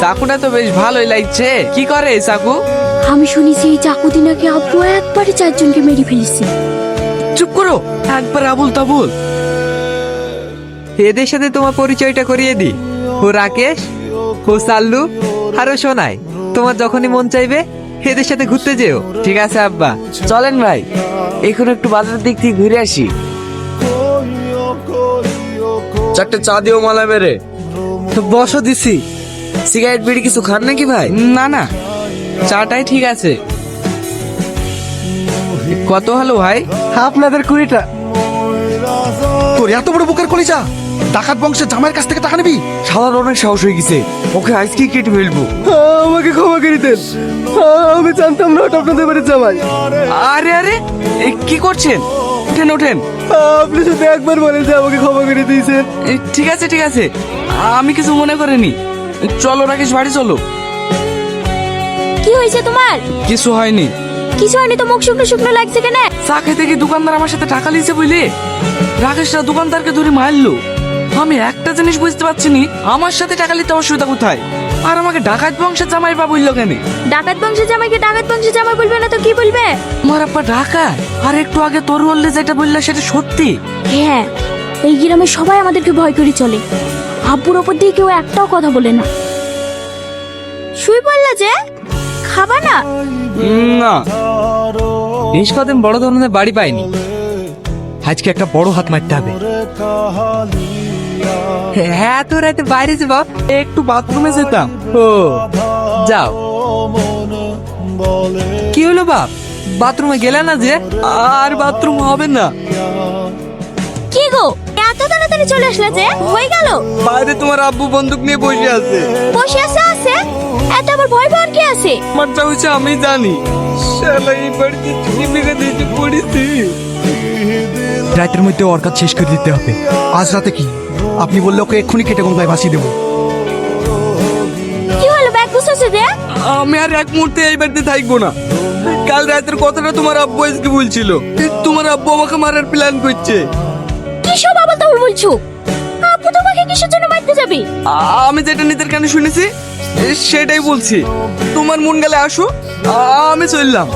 চাকুটা তো বেশ ভালোই লাগছে। কি করে এই চাকু? আমি শুনেছি এই চাকু দিয়ে নাকি আব্বু একবারে 4 জনকে মেরে ফেলেছে। চুপ করো, একবার আবুল তাবুল। এদের সাথে তোমার পরিচয়টা করিয়ে দি। ও রাকেশ, ও সাল্লু, আর ও সোনাই। তোমার যখনই মন চাইবে এদের সাথে ঘুরতে যেও। ঠিক আছে আব্বা, চলেন ভাই, এখন একটু বাজারের দিক থেকে ঘুরে আসি। 4টে চা দিও মালা মেরে। বসো দিছি। সিগারেট বিড়ি কিছু খান নাকি ভাই? না না, চাটাই ঠিক আছে। কত হলো ভাই? আপনাদের 20টা। তোর এত বড় বুকের কলিজা, ডাকাত বংশের জামাইয়ের কাছ থেকে টাকা নিবি? শালার অনেক সাহস হয়ে গেছে, ওকে আজকে কেটে ফেলবো। আমাকে ক্ষমা করে দেন, আমি জানতাম না ওটা আপনাদের বাড়ির জামাই। আরে আরে, কি করছেন? ওঠেন ওঠেন। আপনি শুধু একবার বলেন যে আমাকে ক্ষমা করে দিয়েছেন। ঠিক আছে ঠিক আছে, আমি কিছু মনে করিনি। চলো রাকেশ, বাড়ি চলো। কি হয়েছে তোমার? কিছু হয়নি। কিছু হয়নি তো মুখ শুকনো শুকনো লাগছে কেন? চা খেতে গিয়ে দোকানদার আমার সাথে টাকা লিয়েছে বুঝলে। রাকেশরা দোকানদারকে ধরে মারলো। আমি একটা জিনিস বুঝতে পারছি নি, আমার সাথে টাকা নিতে অসুবিধা কোথায়? আর আমাকে ডাকাত বংশের জামাই বা বললো কেন? ডাকাত বংশের জামাইকে ডাকাত বংশের জামাই বলবে না তো কি বলবে? আমার আব্বা ডাকাত। আর একটু আগে তোর বললে যেটা বললে সেটা সত্যি। হ্যাঁ, এই গ্রামে সবাই আমাদেরকে ভয় করে চলে। আব্বুর ওপর দিয়ে কেউ একটাও কথা বলে না। শুই পড়লা যে, খাবা না? না, বেশ কদিন বড় ধরনের বাড়ি পাইনি। আজকে একটা বড় হাত মারতে হবে। হ্যাঁ, তো রাতে বাইরে যে বাপ, একটু বাথরুমে যেতাম। ও যাও। কি হলো বাপ, বাথরুমে গেলে না যে? আর বাথরুম হবে না। কি গো, এত তাড়াতাড়ি চলে আসলে যে? হয়ে গেল? বাইরে তোমার আব্বু বন্দুক নিয়ে বসে আছে। বসে আছে? এত আবার ভয় পাওয়ার কি আছে? আমার যা হয়েছে আমি জানি। শালা এই বাড়িতে চুরি মেঘা দিতে পড়েছি। রাতের মধ্যে ওর কাজ শেষ করে দিতে হবে। আজ রাতে কি আপনি বললে ওকে এক্ষুনি কেটে গঙ্গায় ভাসিয়ে দেবো। কি হলো, ব্যাগ গুছাচ্ছে যে? আমি আর এক মুহূর্তে এই বাড়িতে থাকবো না। কাল রাতের কথাটা তোমার আব্বু আজকে বলছিল। তোমার আব্বু আমাকে মারার প্ল্যান করছে। কি সব আবল তাবল বলছো? আব্বু তোমাকে কিসের জন্য মারতে যাবে? আমি যেটা নিজের কানে শুনেছি সেটাই বলছি। তোমার মন গেলে আসো, আমি চললাম।